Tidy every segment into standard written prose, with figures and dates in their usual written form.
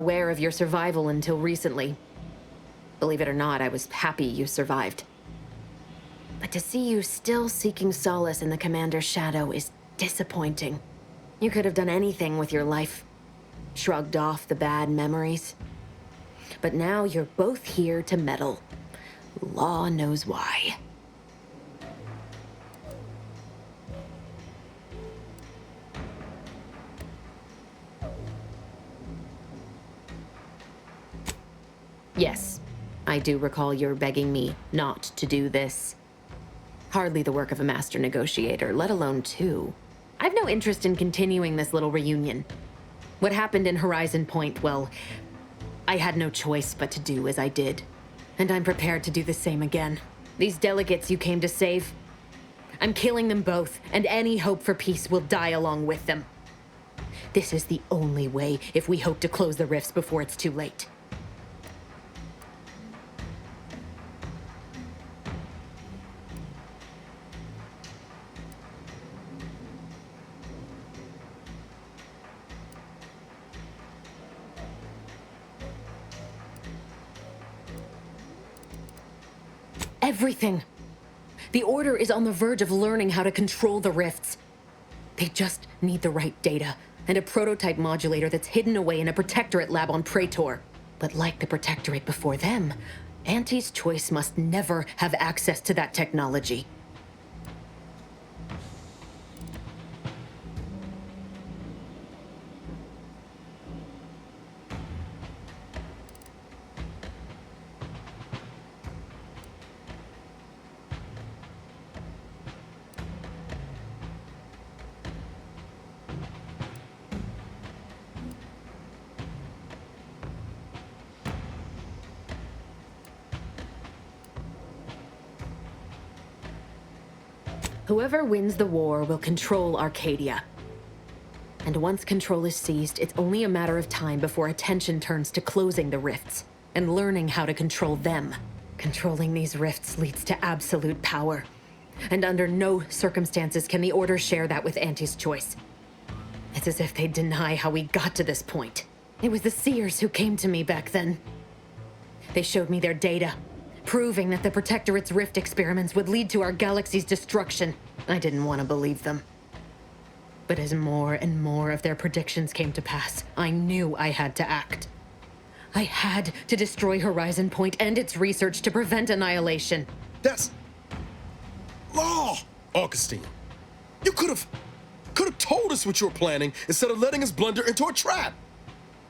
aware of your survival until recently. Believe it or not, I was happy you survived. But to see you still seeking solace in the Commander's shadow is disappointing. You could have done anything with your life. Shrugged off the bad memories. But now you're both here to meddle. Law knows why. Yes, I do recall your begging me not to do this. Hardly the work of a master negotiator, let alone two. I've no interest in continuing this little reunion. What happened in Horizon Point, well, I had no choice but to do as I did. And I'm prepared to do the same again. These delegates you came to save, I'm killing them both, and any hope for peace will die along with them. This is the only way if we hope to close the rifts before it's too late. Everything. The Order is on the verge of learning how to control the rifts. They just need the right data, and a prototype modulator that's hidden away in a Protectorate lab on Praetor. But like the Protectorate before them, Auntie's choice must never have access to that technology. Whoever wins the war will control Arcadia. And once control is seized, it's only a matter of time before attention turns to closing the rifts and learning how to control them. Controlling these rifts leads to absolute power. And under no circumstances can the Order share that with Auntie's choice. It's as if they'd deny how we got to this point. It was the Seers who came to me back then. They showed me their data, proving that the Protectorate's rift experiments would lead to our galaxy's destruction. I didn't want to believe them. But as more and more of their predictions came to pass, I knew I had to act. I had to destroy Horizon Point and its research to prevent annihilation. That's law, Augustine. You could have told us what you were planning instead of letting us blunder into a trap.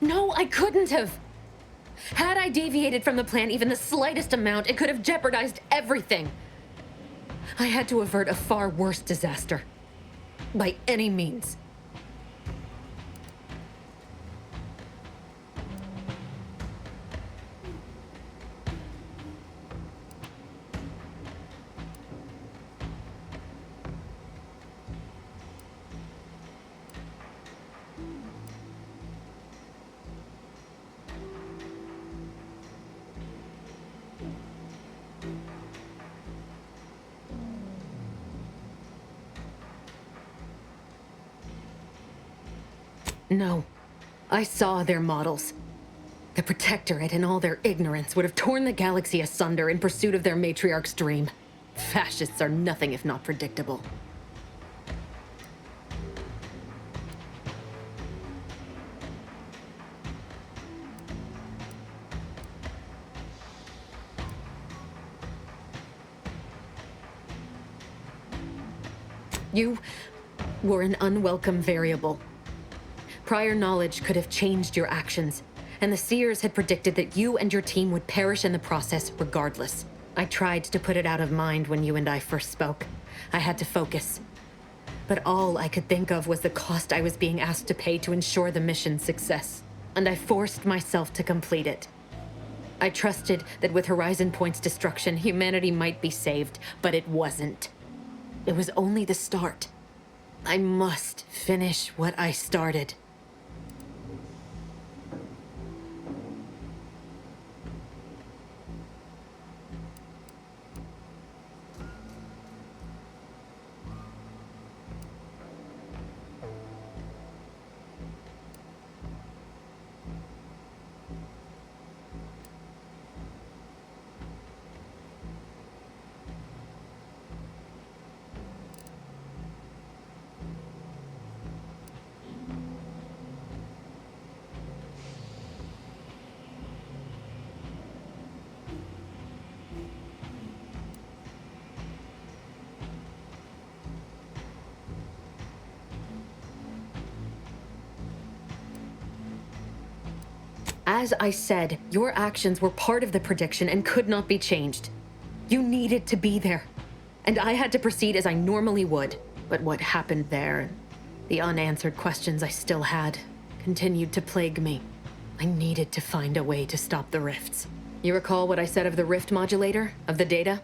No, I couldn't have. Had I deviated from the plan even the slightest amount, it could have jeopardized everything. I had to avert a far worse disaster. By any means. No. I saw their models. The Protectorate and all their ignorance would have torn the galaxy asunder in pursuit of their matriarch's dream. Fascists are nothing if not predictable. You were an unwelcome variable. Prior knowledge could have changed your actions, and the Seers had predicted that you and your team would perish in the process regardless. I tried to put it out of mind when you and I first spoke. I had to focus. But all I could think of was the cost I was being asked to pay to ensure the mission's success, and I forced myself to complete it. I trusted that with Horizon Point's destruction, humanity might be saved, but it wasn't. It was only the start. I must finish what I started. As I said, your actions were part of the prediction and could not be changed. You needed to be there, and I had to proceed as I normally would. But what happened there, the unanswered questions I still had, continued to plague me. I needed to find a way to stop the rifts. You recall what I said of the rift modulator, of the data?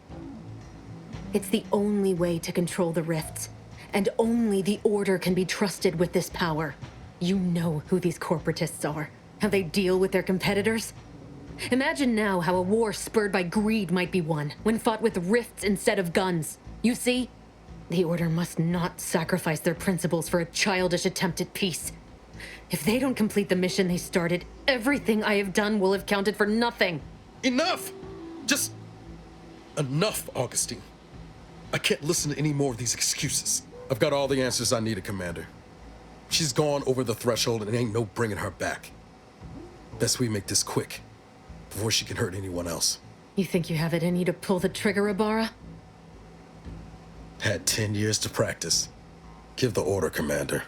It's the only way to control the rifts, and only the Order can be trusted with this power. You know who these corporatists are, how they deal with their competitors. Imagine now how a war spurred by greed might be won, when fought with rifts instead of guns. You see? The Order must not sacrifice their principles for a childish attempt at peace. If they don't complete the mission they started, everything I have done will have counted for nothing. Enough! Just enough, Augustine. I can't listen to any more of these excuses. I've got all the answers I needed, Commander. She's gone over the threshold and ain't no bringing her back. Best we make this quick, before she can hurt anyone else. You think you have it in you to pull the trigger, Ibarra? Had 10 years to practice. Give the order, Commander.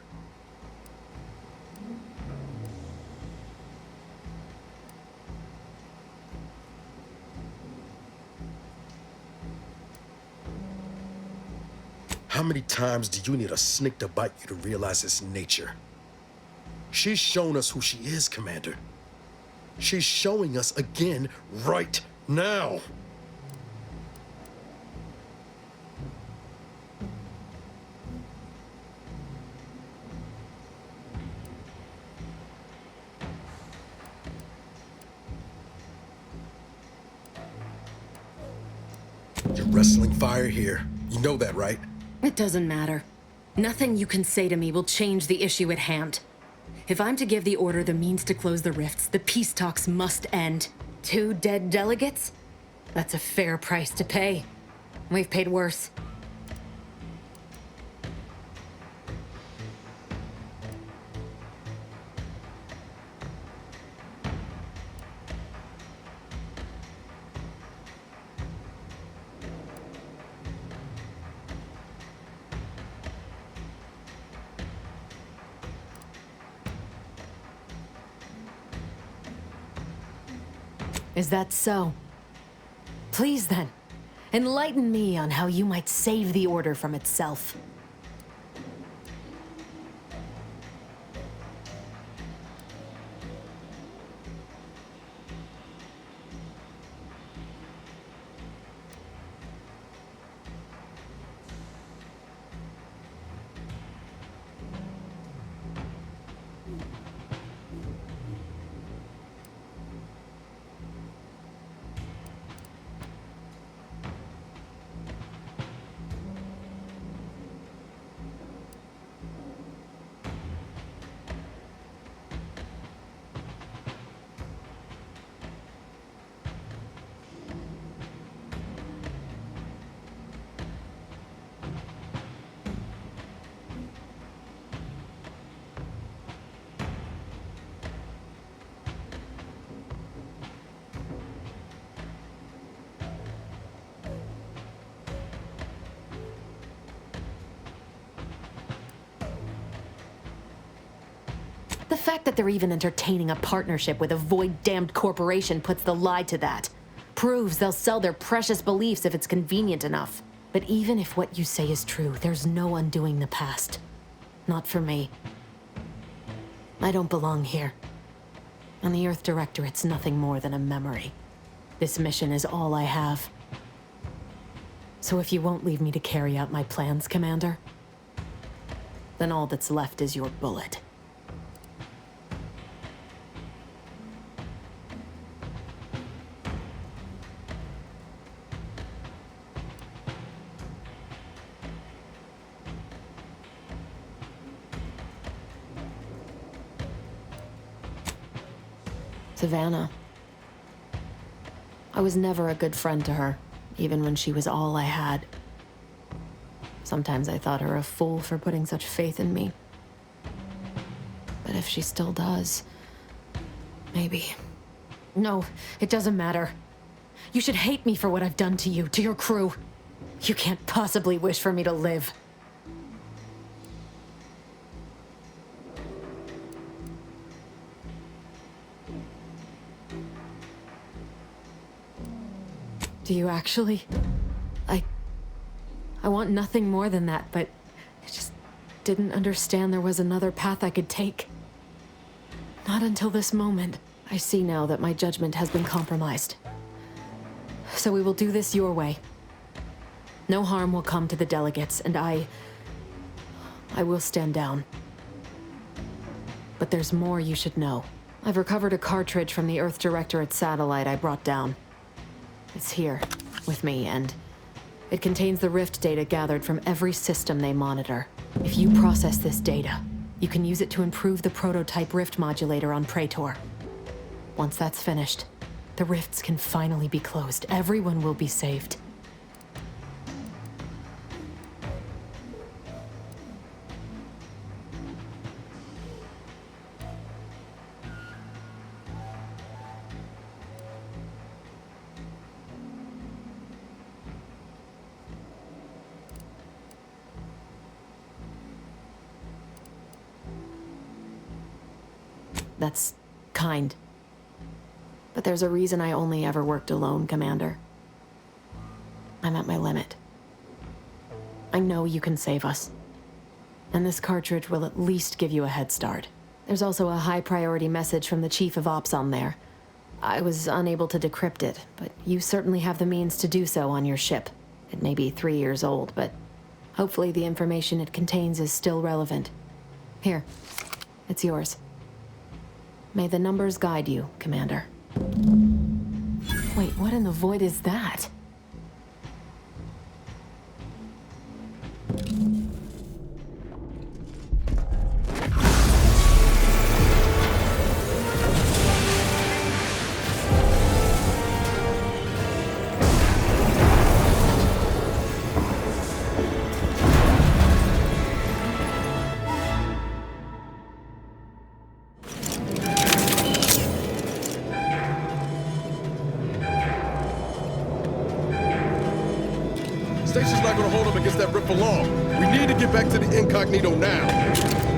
How many times do you need a snake to bite you to realize its nature? She's shown us who she is, Commander. She's showing us again right now. You're wrestling fire here. You know that, right? It doesn't matter. Nothing you can say to me will change the issue at hand. If I'm to give the Order the means to close the rifts, the peace talks must end. 2 dead delegates? That's a fair price to pay. We've paid worse. Is that so? Please then, enlighten me on how you might save the Order from itself. The fact that they're even entertaining a partnership with a void-damned corporation puts the lie to that. Proves they'll sell their precious beliefs if it's convenient enough. But even if what you say is true, there's no undoing the past. Not for me. I don't belong here. On the Earth Directorate's nothing more than a memory. This mission is all I have. So if you won't leave me to carry out my plans, Commander, then all that's left is your bullet. Savannah. I was never a good friend to her, even when she was all I had. Sometimes I thought her a fool for putting such faith in me. But if she still does, maybe. No, it doesn't matter. You should hate me for what I've done to you, to your crew. You can't possibly wish for me to live. Do you actually? I want nothing more than that, but I just didn't understand there was another path I could take. Not until this moment. I see now that my judgment has been compromised. So we will do this your way. No harm will come to the delegates, and I will stand down. But there's more you should know. I've recovered a cartridge from the Earth Directorate satellite I brought down. It's here, with me, and it contains the rift data gathered from every system they monitor. If you process this data, you can use it to improve the prototype rift modulator on Praetor. Once that's finished, the rifts can finally be closed. Everyone will be saved. That's kind. But there's a reason I only ever worked alone, Commander. I'm at my limit. I know you can save us. And this cartridge will at least give you a head start. There's also a high-priority message from the Chief of Ops on there. I was unable to decrypt it, but you certainly have the means to do so on your ship. It may be 3 years old, but hopefully the information it contains is still relevant. Here, it's yours. May the numbers guide you, Commander. Wait, what in the void is that? Station's not gonna hold him against that rip for long. We need to get back to the incognito now.